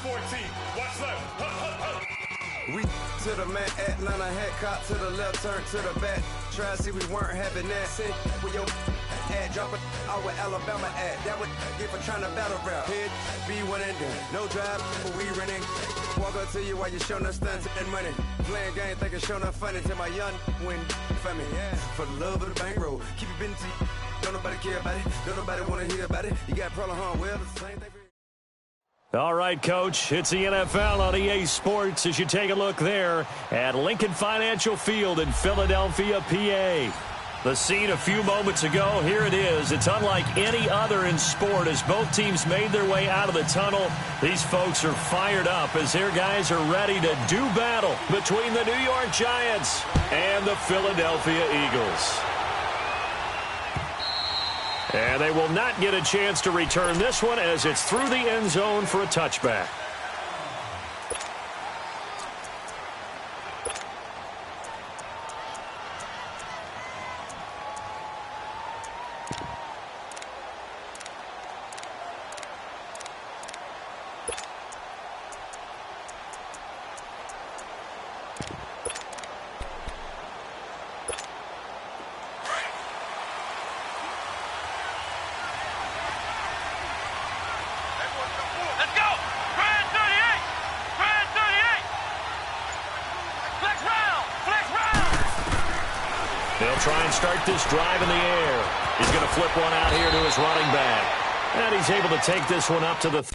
14. Watch left. We to the man, Atlanta, head cop to the left, turn to the back. Try to see we weren't having that. See, with your ad dropping out with Alabama ad. That would get for trying to battle rap. Head, be one and done. No drive, but we running. Walk up to you while you showing us stunts and money. Playing game, thinking showing up funny till my young win for me. Yeah, for the love of the bankroll. Keep it been to you. Don't nobody care about it. Don't nobody want to hear about it. You got a problem, huh? Well, it's the same thing for you. All right, Coach, it's the NFL on EA Sports as you take a look there at Lincoln Financial Field in Philadelphia, PA. The scene a few moments ago, here it is. It's unlike any other in sport as both teams made their way out of the tunnel. These folks are fired up as their guys are ready to do battle between the New York Giants and the Philadelphia Eagles. And they will not get a chance to return this one as it's through the end zone for a touchback. They'll try and start this drive in the air. He's going to flip one out here to his running back. And he's able to take this one up to the...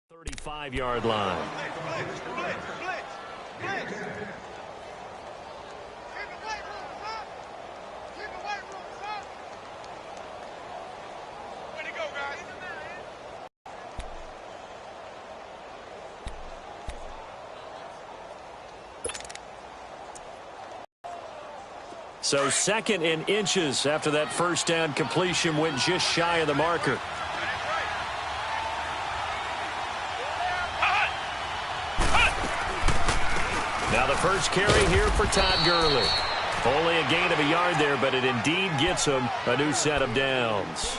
...35-yard line. So second and inches after that first down completion went just shy of the marker. Now the first carry here for Todd Gurley. Only a gain of a yard there, but it indeed gets him a new set of downs.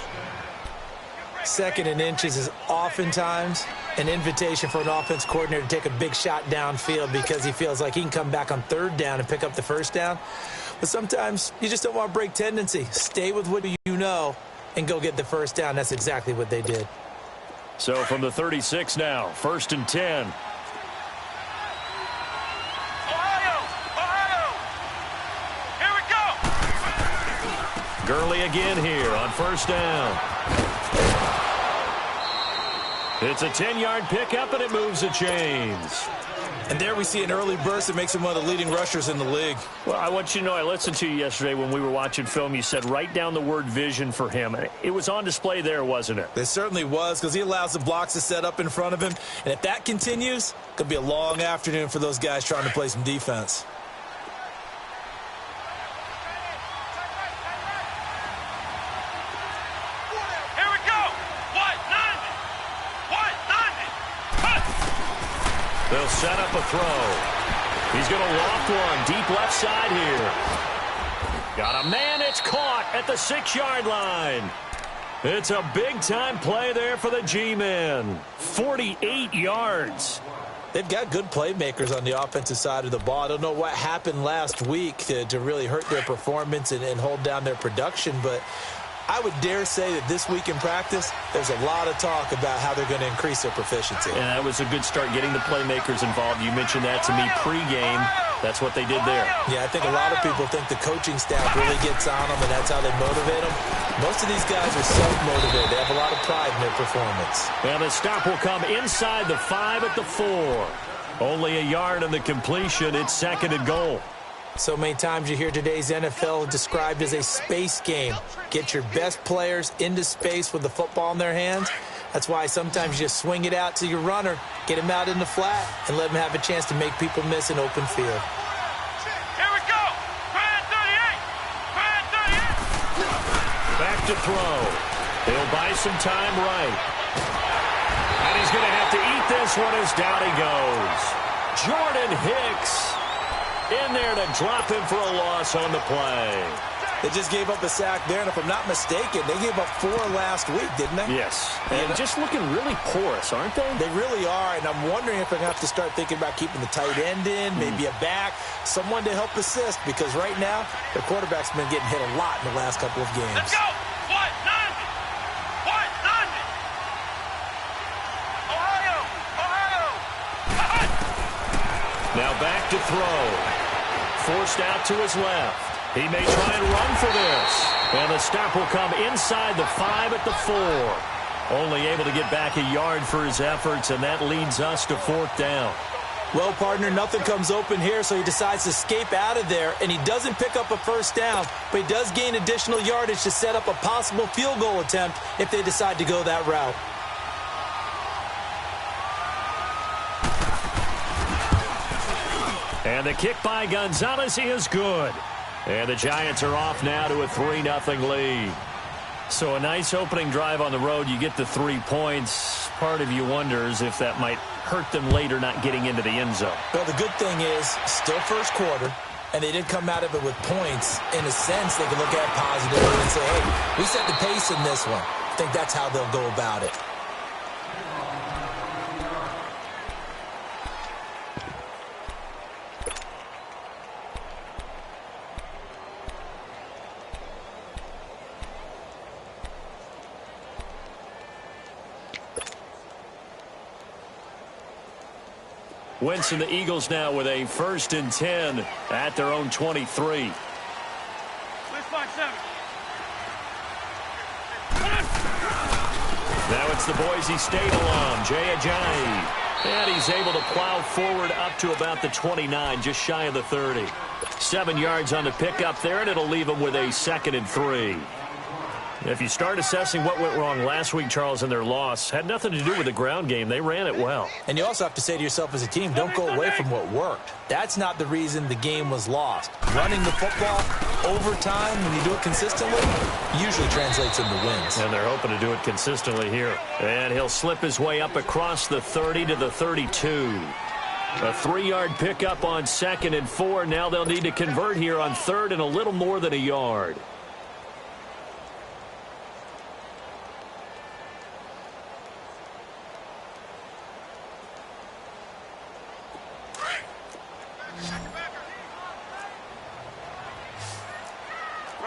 Second and inches is oftentimes an invitation for an offense coordinator to take a big shot downfield because he feels like he can come back on third down and pick up the first down. But sometimes you just don't want to break tendency. Stay with what you know and go get the first down. That's exactly what they did. So from the 36 now, 1st and 10. Gurley again here on first down. It's a 10-yard pickup, and it moves the chains. And there we see an early burst that makes him one of the leading rushers in the league. Well, I want you to know, I listened to you yesterday when we were watching film. You said write down the word vision for him. It was on display there, wasn't it? It certainly was, because he allows the blocks to set up in front of him. And if that continues, it could be a long afternoon for those guys trying to play some defense. They'll set up a throw. He's going to loft one deep left side here. Got a man. It's caught at the 6-yard line. It's a big-time play there for the G-men. 48 yards. They've got good playmakers on the offensive side of the ball. I don't know what happened last week to really hurt their performance and hold down their production, but I would dare say that this week in practice, there's a lot of talk about how they're going to increase their proficiency. And that was a good start getting the playmakers involved. You mentioned that to me pregame. That's what they did there. Yeah, I think a lot of people think the coaching staff really gets on them, and that's how they motivate them. Most of these guys are self-motivated. They have a lot of pride in their performance. And the stop will come inside the 5 at the 4. Only a yard on the completion. It's 2nd and goal. So many times you hear today's NFL described as a space game. Get your best players into space with the football in their hands. That's why sometimes you just swing it out to your runner, get him out in the flat, and let him have a chance to make people miss an open field. Here we go. Brand 38. Back to throw. He'll buy some time right. And he's going to have to eat this one as down he goes. Jordan Hicks in there to drop him for a loss on the play. They just gave up a sack there, and if I'm not mistaken, they gave up 4 last week, didn't they? Yes. And just looking really porous, aren't they? They really are, and I'm wondering if they're going to have to start thinking about keeping the tight end in, maybe a back, someone to help assist, because right now, their quarterback's been getting hit a lot in the last couple of games. Let's go. What? 90. What? 90. Ohio. Now back to throw. Forced out to his left. He may try and run for this. And the stop will come inside the 5 at the 4. Only able to get back a yard for his efforts, and that leads us to 4th down. Well, partner, nothing comes open here, so he decides to escape out of there, and he doesn't pick up a first down, but he does gain additional yardage to set up a possible field goal attempt if they decide to go that route. And the kick by Gonzalez is good. And the Giants are off now to a 3-0 lead. So a nice opening drive on the road. You get the 3 points. Part of you wonders if that might hurt them later not getting into the end zone. Well, the good thing is, still first quarter, and they did come out of it with points. In a sense, they can look at it positively and say, hey, we set the pace in this one. I think that's how they'll go about it. Wentz and the Eagles now with a 1st and 10 at their own 23. Let's find 7. Now it's the Boise State alum, Jay Ajayi. And he's able to plow forward up to about the 29, just shy of the 30. 7 yards on the pickup there, and it'll leave him with a 2nd and 3. If you start assessing what went wrong last week, Charles, in their loss, had nothing to do with the ground game. They ran it well. And you also have to say to yourself as a team, don't go away from what worked. That's not the reason the game was lost. Running the football over time, when you do it consistently, usually translates into wins. And they're hoping to do it consistently here. And he'll slip his way up across the 30 to the 32. A 3-yard pickup on 2nd and 4. Now they'll need to convert here on 3rd and a little more than a yard.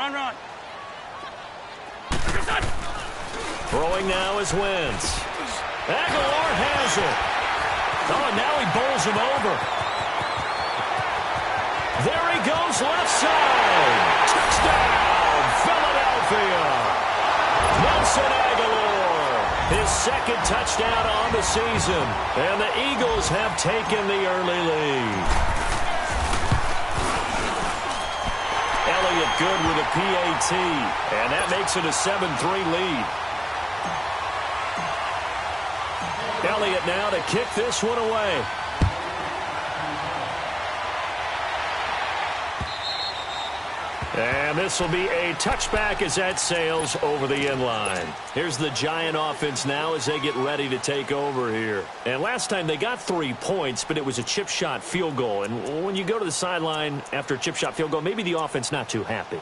Run. Throwing now is Wentz. Aguilar has it. Oh, and now he bowls him over. There he goes, left side. Touchdown, Philadelphia. Nelson Aguilar, his 2nd touchdown on the season. And the Eagles have taken the early lead. Elliott good with a PAT, and that makes it a 7-3 lead. Elliott now to kick this one away. And this will be a touchback as that sails over the end line. Here's the Giant offense now as they get ready to take over here. And last time they got 3 points, but it was a chip shot field goal. And when you go to the sideline after a chip shot field goal, maybe the offense not too happy.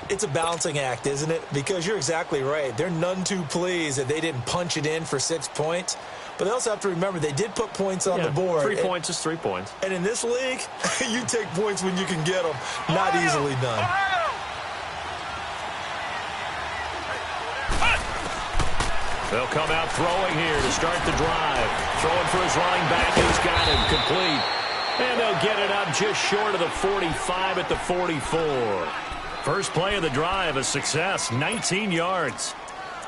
It's a balancing act, isn't it? Because you're exactly right. They're none too pleased that they didn't punch it in for 6 points. But they also have to remember they did put points on the board. 3 points is 3 points. And in this league, you take points when you can get them. Not easily done. They'll come out throwing here to start the drive. Throwing for his running back, and he's got him complete. And they'll get it up just short of the 45 at the 44. First play of the drive, a success, 19 yards.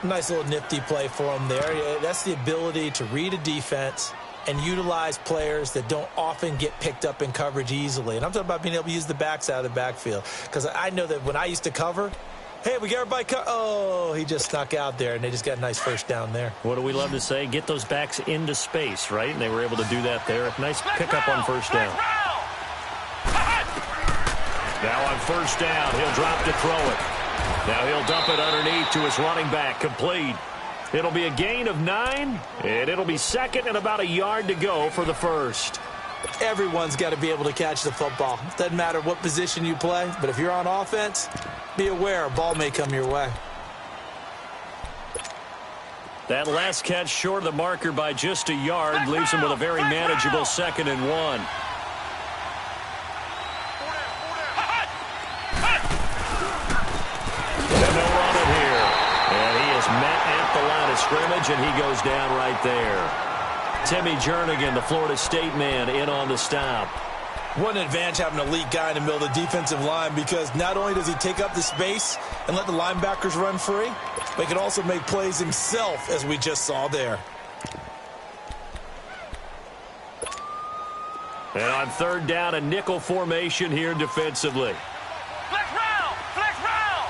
Nice little nifty play for him there. That's the ability to read a defense and utilize players that don't often get picked up in coverage easily. And I'm talking about being able to use the backs out of the backfield. Because I know that when I used to cover, hey, we got everybody oh, he just snuck out there, and they just got a nice first down there. What do we love to say? Get those backs into space, right? And they were able to do that there. Nice pickup on first down. Now on first down, he'll drop to throw it. Now he'll dump it underneath to his running back, complete. It'll be a gain of 9, and it'll be second and about a yard to go for the first. Everyone's got to be able to catch the football. Doesn't matter what position you play, but if you're on offense, be aware a ball may come your way. That last catch short of the marker by just a yard leaves him with a very manageable 2nd and 1. And they'll run it here. And he is met at the line of scrimmage, and he goes down right there. Timmy Jernigan, the Florida State man, in on the stop. What an advantage having an elite guy in the middle of the defensive line, because not only does he take up the space and let the linebackers run free, but he can also make plays himself, as we just saw there. And on third down, a nickel formation here defensively. Flex round! Flex round!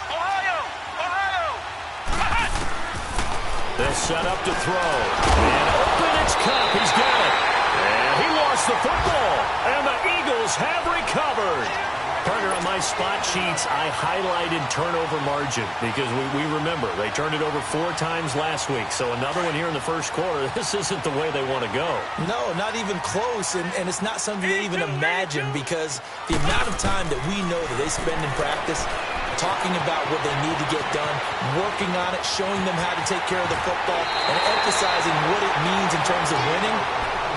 Ohio! They'll set up to throw. And open, it's Cup. He's got it. And he lost the football. And the Eagles have recovered. Partner, on my spot sheets, I highlighted turnover margin because we remember they turned it over 4 times last week. So another one here in the first quarter. This isn't the way they want to go. No, not even close, and it's not something they even imagine, because the amount of time that we know that they spend in practice talking about what they need to get done, working on it, showing them how to take care of the football, and emphasizing what it means in terms of winning,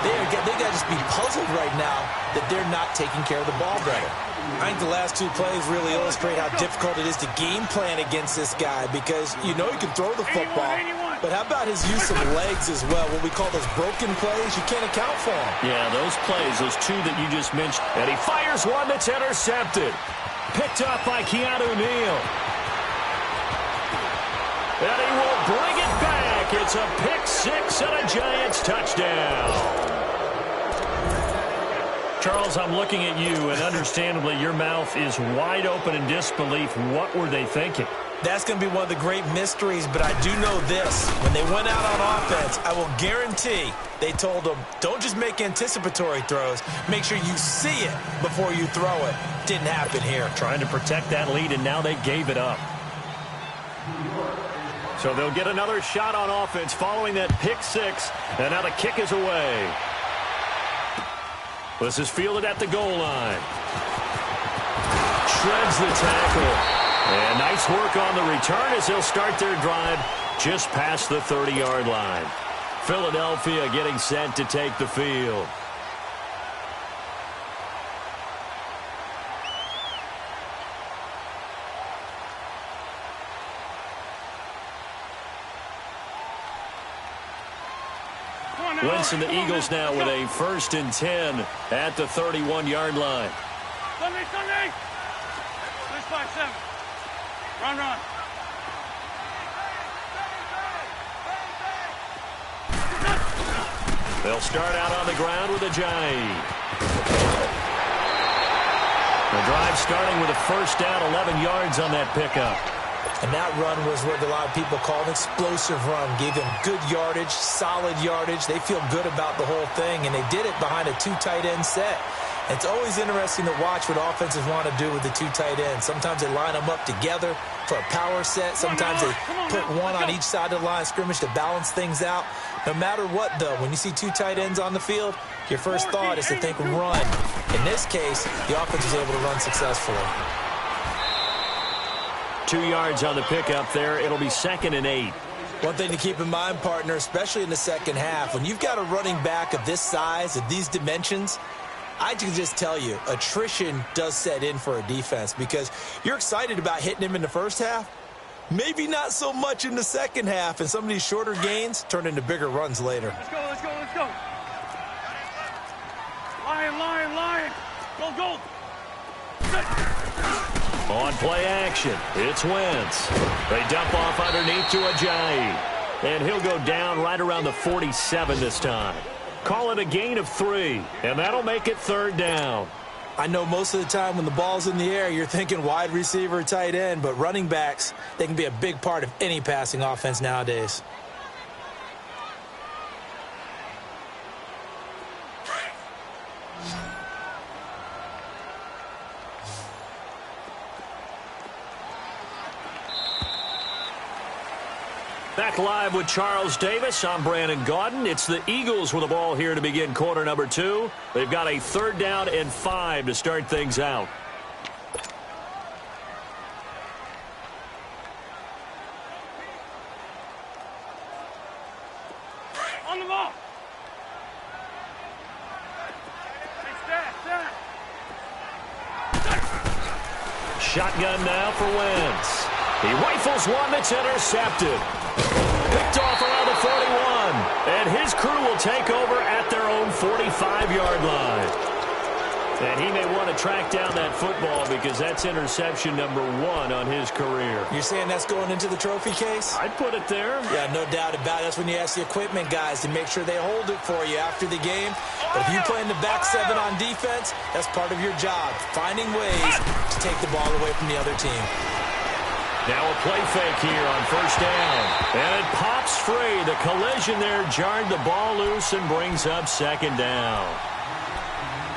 they got to just be puzzled right now that they're not taking care of the ball better. I think the last 2 plays really illustrate how difficult it is to game plan against this guy, because you know he can throw the football, but how about his use of legs as well? What we call those broken plays, you can't account for them. Yeah, those plays, those 2 that you just mentioned. And he fires one that's intercepted. Picked up by Keanu Neal. And he will bring it back. It's a pick 6 and a Giants touchdown. Charles, I'm looking at you, and understandably your mouth is wide open in disbelief. What were they thinking? That's going to be one of the great mysteries, but I do know this. When they went out on offense, I will guarantee they told them, don't just make anticipatory throws. Make sure you see it before you throw it. Didn't happen here. Trying to protect that lead, and now they gave it up. So they'll get another shot on offense following that pick 6, and now the kick is away. This is fielded at the goal line. Shreds the tackle. And nice work on the return as they'll start their drive just past the 30-yard line. Philadelphia getting set to take the field. Wentz and the Eagles now with a 1st and 10 at the 31-yard line. Sunday! 6-5-7. Run. They'll start out on the ground with a Ajayi. The drive starting with a 1st down, 11 yards on that pickup. And that run was what a lot of people call an explosive run. Gave them good yardage, solid yardage. They feel good about the whole thing, and they did it behind a 2 tight end set. It's always interesting to watch what offenses want to do with the 2 tight ends. Sometimes they line them up together for a power set. Sometimes they put one on each side of the line of scrimmage to balance things out. No matter what, though, when you see 2 tight ends on the field, your first thought is to think run. In this case, the offense was able to run successfully. 2 yards on the pickup there. It'll be 2nd and 8. One thing to keep in mind, partner, especially in the second half, when you've got a running back of this size, of these dimensions, I can just tell you, attrition does set in for a defense, because you're excited about hitting him in the first half. Maybe not so much in the second half, and some of these shorter gains turn into bigger runs later. Let's go. Lion. Go. On play action, it's Wentz. They dump off underneath to Ajayi. And he'll go down right around the 47 this time. Call it a gain of 3, and that'll make it 3rd down. I know most of the time when the ball's in the air, you're thinking wide receiver, tight end, but running backs, they can be a big part of any passing offense nowadays. Back live with Charles Davis. I'm Brandon Gaudin. It's the Eagles with the ball here to begin quarter number 2. They've got a 3rd down and 5 to start things out. On the ball. Shotgun now for Wentz. He rifles one that's intercepted. Picked off around the 41. And his crew will take over at their own 45-yard line. And he may want to track down that football because that's interception number 1 on his career. You're saying that's going into the trophy case? I'd put it there. Yeah, no doubt about it. That's when you ask the equipment guys to make sure they hold it for you after the game. But if you play in the back 7 on defense, that's part of your job, finding ways to take the ball away from the other team. Now a play fake here on 1st down. And it pops free. The collision there jarred the ball loose and brings up 2nd down.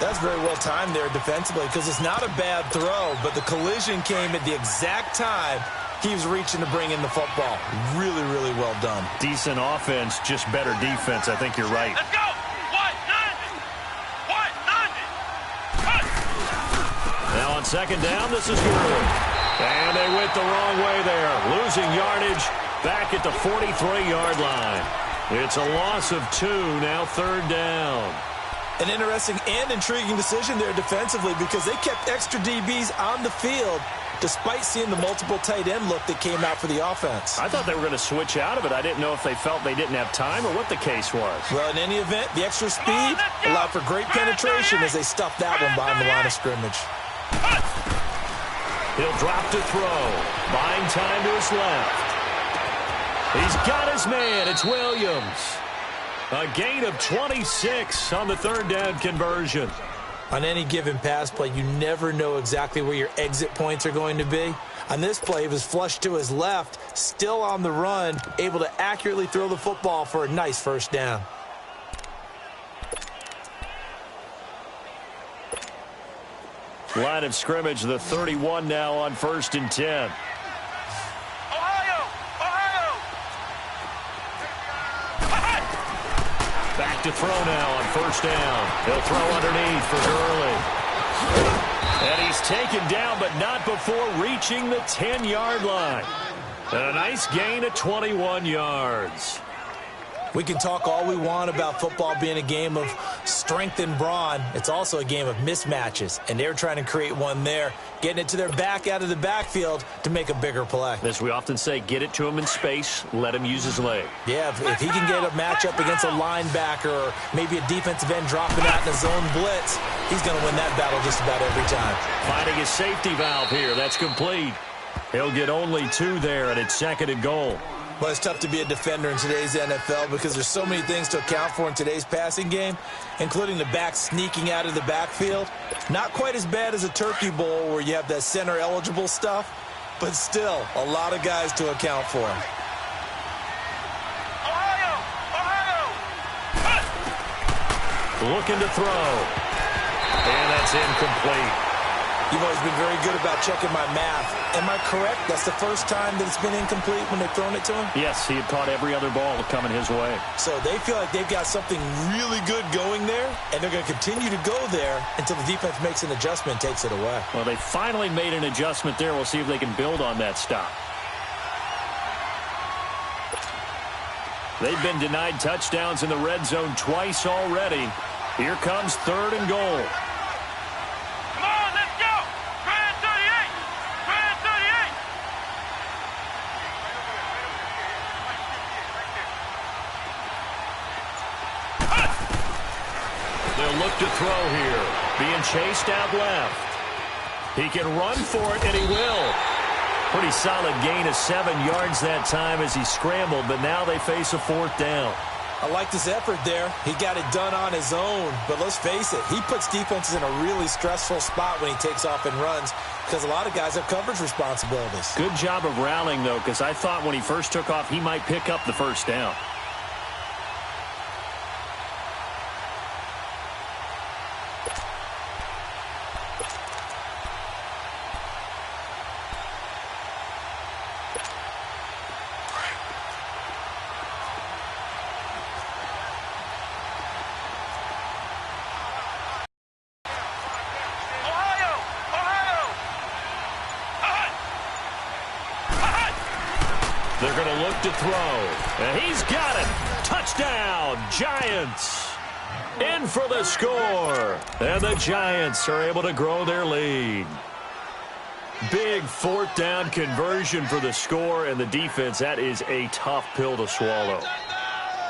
That's very well timed there defensively because it's not a bad throw, but the collision came at the exact time he was reaching to bring in the football. Really, really well done. Decent offense, just better defense. I think you're right. Let's go. 190. Now on 2nd down, this is good. And they went the wrong way there. Losing yardage back at the 43-yard line. It's a loss of 2, now 3rd down. An interesting and intriguing decision there defensively because they kept extra DBs on the field despite seeing the multiple tight end look that came out for the offense. I thought they were going to switch out of it. I didn't know if they felt they didn't have time or what the case was. Well, in any event, the extra speed allowed for great penetration as they stuffed that one behind the line of scrimmage. He'll drop to throw. Buying time to his left. He's got his man. It's Williams. A gain of 26 on the 3rd down conversion. On any given pass play, you never know exactly where your exit points are going to be. On this play, he was flushed to his left, still on the run, able to accurately throw the football for a nice 1st down. Line of scrimmage, the 31 now on 1st and 10. Ohio. Back to throw now on 1st down. He'll throw underneath for Gurley. And he's taken down, but not before reaching the 10-yard line. And a nice gain of 21 yards. We can talk all we want about football being a game of strength and brawn. It's also a game of mismatches, and they're trying to create one there, getting it to their back out of the backfield to make a bigger play. As we often say, get it to him in space, let him use his leg. Yeah, if he can get a matchup against a linebacker or maybe a defensive end dropping out in a zone blitz, he's going to win that battle just about every time. Finding his safety valve here. That's complete. He'll get only 2 there, and it's 2nd and goal. Well, it's tough to be a defender in today's NFL because there's so many things to account for in today's passing game, including the back sneaking out of the backfield. Not quite as bad as a turkey bowl where you have that center-eligible stuff, but still a lot of guys to account for. Ohio. Looking to throw. And that's incomplete. You've always been very good about checking my math. Am I correct? That's the first time that it's been incomplete when they've thrown it to him? Yes, he had caught every other ball coming his way. So they feel like they've got something really good going there, and they're going to continue to go there until the defense makes an adjustment and takes it away. Well, they finally made an adjustment there. We'll see if they can build on that stop. They've been denied touchdowns in the red zone twice already. Here comes 3rd and goal. They'll look to throw here. stab left. He can run for it, and he will. Pretty solid gain of 7 yards that time as he scrambled, but now they face a 4th down. I like this effort there. He got it done on his own, but let's face it, he puts defenses in a really stressful spot when he takes off and runs because a lot of guys have coverage responsibilities. Good job of rallying, though, because I thought when he first took off, he might pick up the 1st down. They're going to look to throw. And he's got it. Touchdown, Giants. In for the score. And the Giants are able to grow their lead. Big 4th down conversion for the score, and the defense, that is a tough pill to swallow.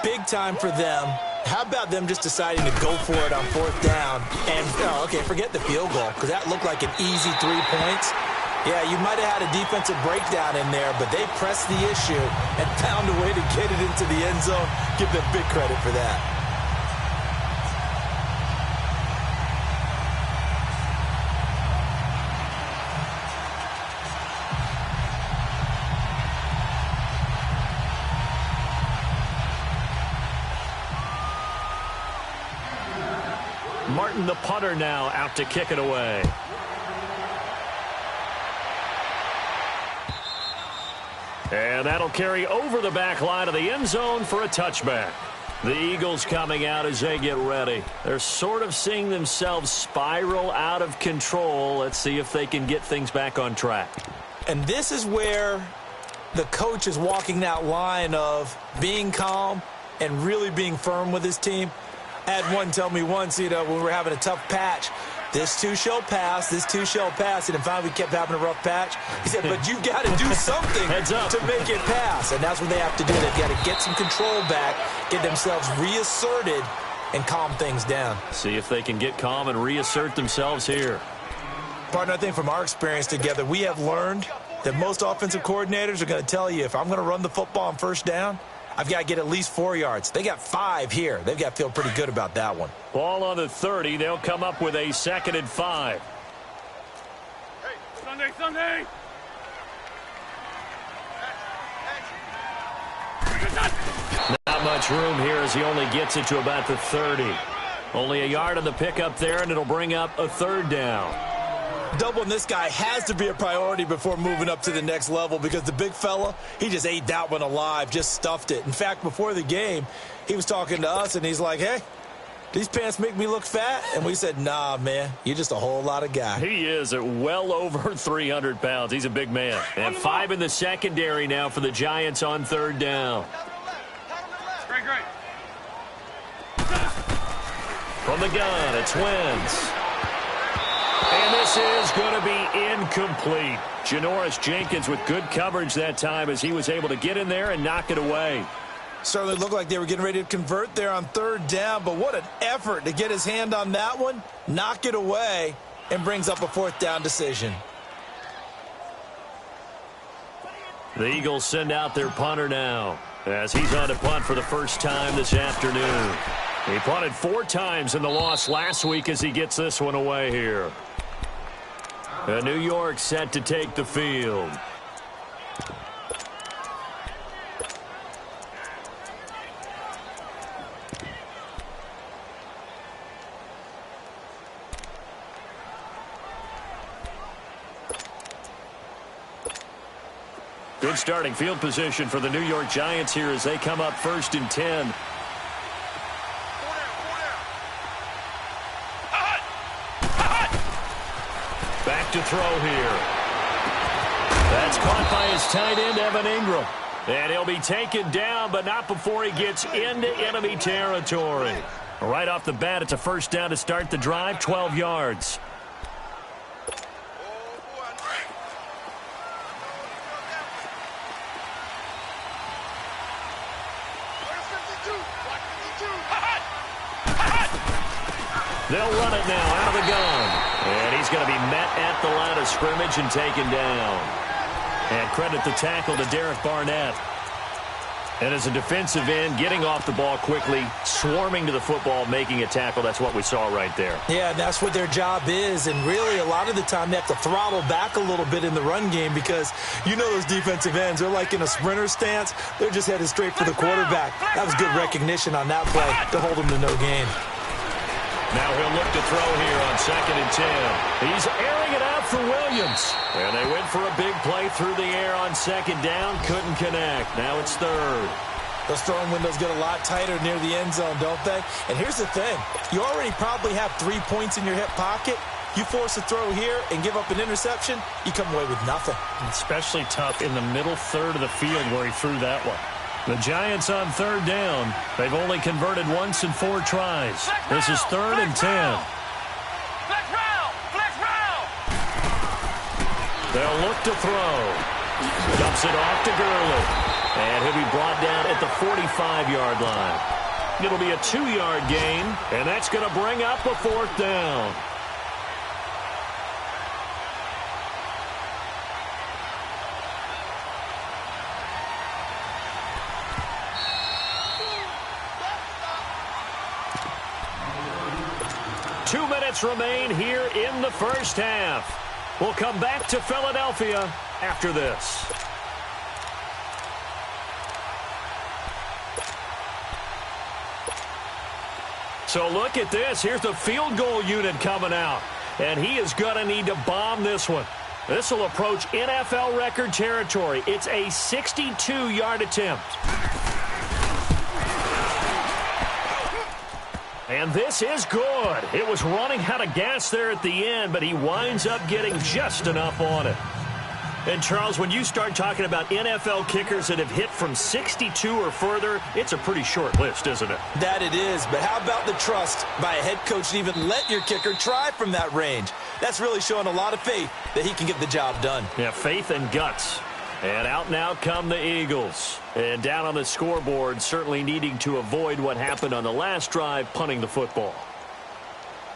Big time for them. How about them just deciding to go for it on 4th down? And, okay, forget the field goal, because that looked like an easy 3 points. Yeah, you might have had a defensive breakdown in there, but they pressed the issue and found a way to get it into the end zone. Give them big credit for that. Martin, the punter, now out to kick it away. And that'll carry over the back line of the end zone for a touchback. The Eagles coming out as they get ready. They're sort of seeing themselves spiral out of control. Let's see if they can get things back on track. And this is where the coach is walking that line of being calm and really being firm with his team. I had one tell me once, when we were having a tough patch, this too shall pass, this too shall pass. And finally we kept having a rough patch. He said, but you've got to do something to make it pass. And that's what they have to do. They've got to get some control back, get themselves reasserted, and calm things down. See if they can get calm and reassert themselves here. Partner, I think from our experience together, we have learned that most offensive coordinators are going to tell you, if I'm going to run the football on 1st down, I've got to get at least 4 yards. They got 5 here. They've got to feel pretty good about that one. Ball on the 30. They'll come up with a 2nd and 5. Hey, Sunday. Not much room here as he only gets it to about the 30. Only a yard on the pickup there, and it'll bring up a 3rd down. Doubling this guy has to be a priority before moving up to the next level because the big fella, he just ate that one alive, just stuffed it. In fact, before the game, he was talking to us, and he's like, hey, these pants make me look fat? And we said, nah, man, you're just a whole lot of guy. He is at well over 300 pounds. He's a big man. And 5 in the secondary now for the Giants on 3rd down. Great. From the gun, it's Wentz. And this is going to be incomplete. Janoris Jenkins with good coverage that time as he was able to get in there and knock it away. Certainly looked like they were getting ready to convert there on 3rd down, but what an effort to get his hand on that one, knock it away, and brings up a 4th down decision. The Eagles send out their punter now as he's on to punt for the first time this afternoon. He punted 4 times in the loss last week as he gets this one away here. New York set to take the field. Good starting field position for the New York Giants here as they come up 1st and 10. Back to throw here. That's caught by his tight end, Evan Ingram. And he'll be taken down, but not before he gets into enemy territory. Right off the bat, it's a 1st down to start the drive, 12 yards. They'll run it now out of the gun. He's going to be met at the line of scrimmage and taken down. And credit the tackle to Derek Barnett. And as a defensive end, getting off the ball quickly, swarming to the football, making a tackle, that's what we saw right there. Yeah, that's what their job is. And really, a lot of the time, they have to throttle back a little bit in the run game because you know those defensive ends, they're like in a sprinter stance. They're just headed straight for the quarterback. That was good recognition on that play to hold them to no gain. Now he'll look to throw here on 2nd and 10. He's airing it out for Williams. And they went for a big play through the air on 2nd down. Couldn't connect. Now it's 3rd. Those throwing windows get a lot tighter near the end zone, don't they? And here's the thing. You already probably have 3 points in your hip pocket. You force a throw here and give up an interception, you come away with nothing. Especially tough in the middle third of the field where he threw that one. The Giants on 3rd down. They've only converted once in 4 tries. This is 3rd and 10. Flex route! They'll look to throw. Dumps it off to Gurley. And he'll be brought down at the 45-yard line. It'll be a 2-yard gain, and that's going to bring up a 4th down. Two minutes remain here in the first half. We'll come back to Philadelphia after this. So look at this. Here's the field goal unit coming out. And he is going to need to bomb this one. This will approach NFL record territory. It's a 62-yard attempt. And this is good. It was running out of gas there at the end, but he winds up getting just enough on it. And, Charles, when you start talking about NFL kickers that have hit from 62 or further, it's a pretty short list, isn't it? That it is, but how about the trust by a head coach to even let your kicker try from that range? That's really showing a lot of faith that he can get the job done. Yeah, faith and guts. And out and out come the Eagles. And down on the scoreboard, certainly needing to avoid what happened on the last drive, punting the football.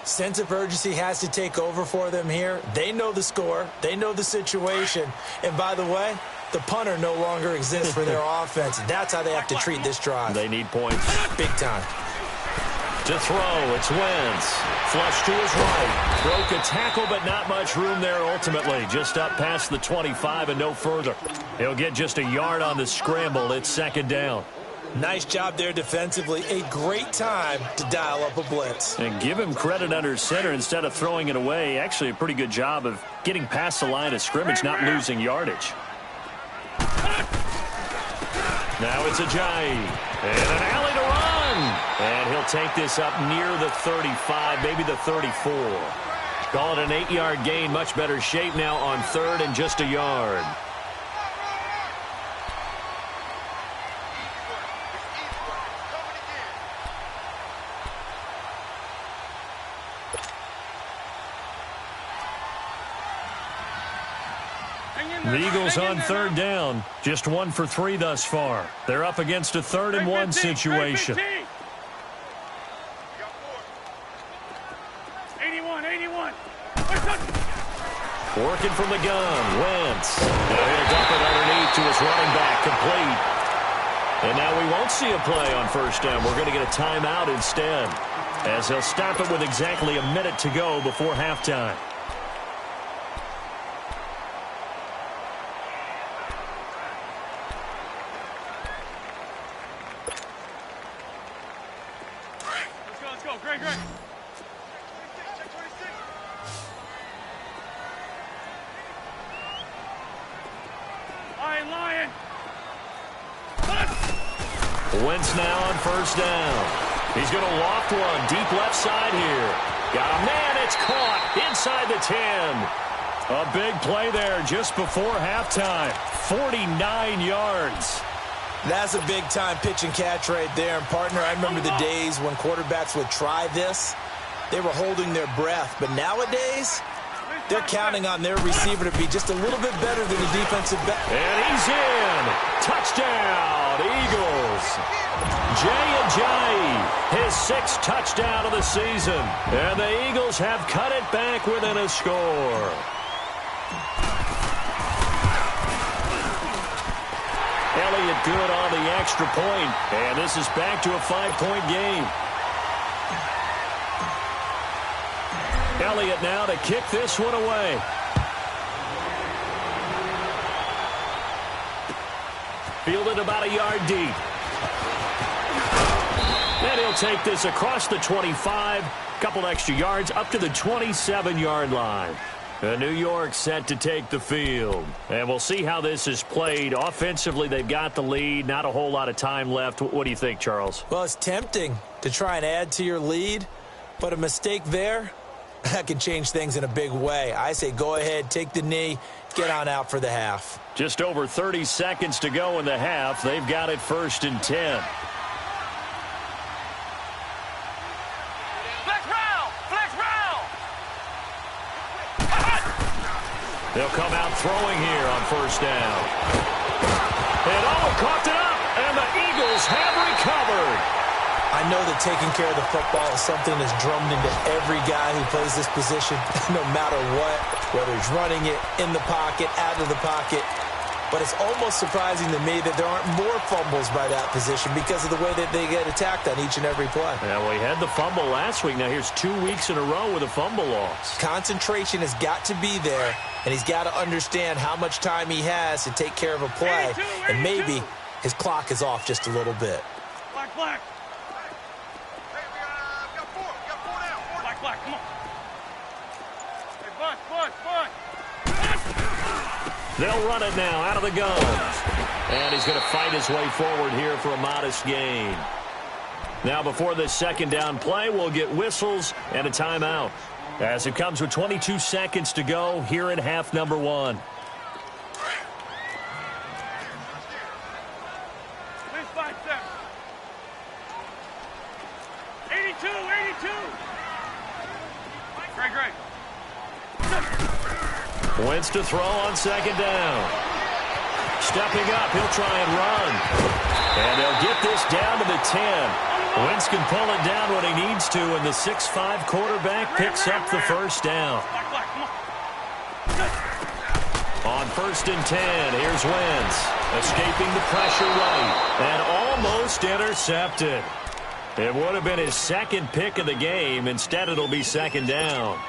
Sense of urgency has to take over for them here. They know the score. They know the situation. And by the way, the punter no longer exists for their offense. That's how they have to treat this drive. They need points. Big time. To throw, it's Wentz. Flush to his right. Broke a tackle, but not much room there ultimately. Just up past the 25 and no further. He'll get just a yard on the scramble. It's 2nd down. Nice job there defensively. A great time to dial up a blitz. And give him credit under center instead of throwing it away. Actually, a pretty good job of getting past the line of scrimmage, not losing yardage. Now it's Ajayi. And an alley to run. And he'll take this up near the 35, maybe the 34. Call it an 8-yard gain. Much better shape now on 3rd and just a yard. The Eagles on 3rd down. Just 1 for 3 thus far. They're up against a 3rd and 1 situation. 81. Working from the gun. Wentz. Now he'll dump it underneath to his running back. Complete. And now we won't see a play on 1st down. We're going to get a timeout instead, as he'll stop it with exactly a minute to go before halftime. Let's go. Great. Check 26. Lion. Wentz now on 1st down. He's going to loft one deep left side here. Got a man. It's caught inside the 10. A big play there just before halftime. 49 yards. That's a big-time pitch and catch right there. And, partner, I remember the days when quarterbacks would try this. They were holding their breath. But nowadays, They're counting on their receiver to be just a little bit better than the defensive back. And he's in. Touchdown, Eagles. Jay Ajayi, his 6th touchdown of the season. And the Eagles have cut it back within a score. Elliott good on the extra point. And this is back to a 5-point game. Elliott now to kick this one away. Fielded about a yard deep. And he'll take this across the 25. Couple extra yards up to the 27-yard line. New York set to take the field. And we'll see how this is played. Offensively, they've got the lead. Not a whole lot of time left. What do you think, Charles? Well, it's tempting to try and add to your lead, but a mistake there, that can change things in a big way. I say go ahead, take the knee, get on out for the half. Just over 30 seconds to go in the half. They've got it 1st and 10. They'll come out throwing here on 1st down. And Owen coughed it up, and the Eagles have recovered. I know that taking care of the football is something that's drummed into every guy who plays this position, no matter what, whether he's running it, in the pocket, out of the pocket. But it's almost surprising to me that there aren't more fumbles by that position because of the way that they get attacked on each and every play. Yeah, well, he had the fumble last week. Now here's 2 weeks in a row with a fumble loss. Concentration has got to be there, and he's got to understand how much time he has to take care of a play. And maybe his clock is off just a little bit. Black. Black, come on. Hey, Buck. They'll run it now out of the guns. And he's going to fight his way forward here for a modest gain. Now before this 2nd down play, we'll get whistles and a timeout. As it comes with 22 seconds to go here in half number 1. Please 5 seconds. 82. Great. Wentz to throw on 2nd down. Stepping up, he'll try and run. And they'll get this down to the 10. Wentz can pull it down when he needs to, and the 6'5" quarterback picks up the 1st down. On 1st and 10, here's Wentz. Escaping the pressure right, and almost intercepted. It would have been his 2nd pick of the game. Instead, it'll be 2nd down.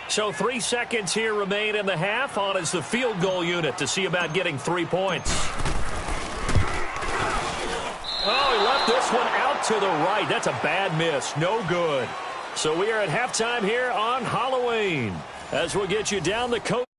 So 3 seconds here remain in the half. On is the field goal unit to see about getting 3 points. Oh, he left this one out to the right. That's a bad miss. No good. So we are at halftime here on Halloween. As we'll get you down the coast.